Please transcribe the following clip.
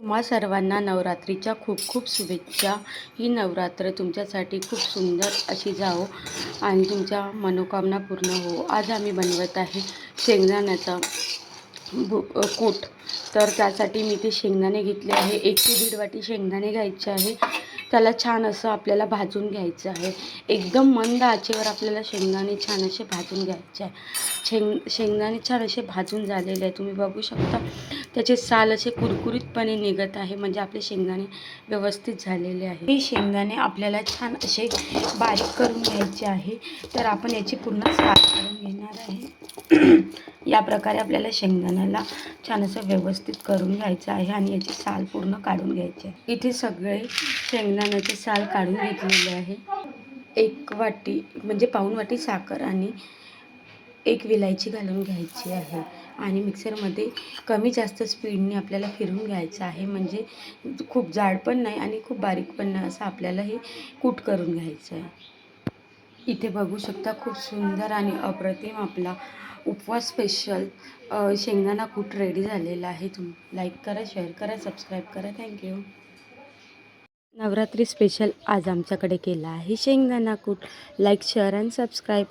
तुम्हा सर्वांना नवरात्रीच्या खूप खूप शुभेच्छा। ही नवरात्र तुमच्यासाठी खूप सुंदर अशी जाओ आणि तुमच्या मनोकामना पूर्ण हो। आज आम्ही बनवत आहे शेंगदाण्याचा कूट। तर त्यासाठी मी ते शेंगदाणे घेतले आहे, 1 ते 1.5 वाटी शेंगदाणे घ्यायचे आहे। त्याला छान असं आपल्याला भाजून घ्यायचं आहे। एकदम मंद आचेवर आपल्याला शेंगदाणे छान असे भाजून घ्यायचे आहे। शेंगदाणे छान असे भाजून झालेले आहे, तुम्ही बघू शकता। त्याचे साल असे कुरकुरीतपणे निघत आहे, म्हणजे आपले शेंगदाणे व्यवस्थित झालेले आहे। हे शेंगदाणे आपल्याला छान असे बारीक करून घ्यायचे आहे। तर आपण याची पूर्ण साल काढून घेणार आहे। या प्रकारे आपल्याला शेंगदाण्याला छान असं व्यवस्थित करून घ्यायचं आहे आणि याची साल पूर्ण काढून घ्यायची आहे। इथे सगळे शेंगदाण्याचे साल काढून घेतलेले आहे। 1 वाटी म्हणजे पाऊण वाटी साखर आणि 1 विलायची घालून घ्यायची आहे आणि मिक्सरमध्ये कमी जास्त स्पीडने आपल्याला फिरवून घ्यायचं आहे, म्हणजे खूप जाड पण नाही आणि खूप बारीक पण नाही, असं आपल्याला हे कूट करून घ्यायचं आहे। इथे बघू शकता, खूप सुंदर आणि अप्रतिम आपला उपवास स्पेशल शेंगदाणा कूट रेडी झालेला आहे। तुम्ही लाईक करा, शेअर करा, सबस्क्राईब करा। थँक्यू। नवरात्री स्पेशल आज आमच्याकडे केला आहे शेंगदाणा कूट। Like, share and subscribe.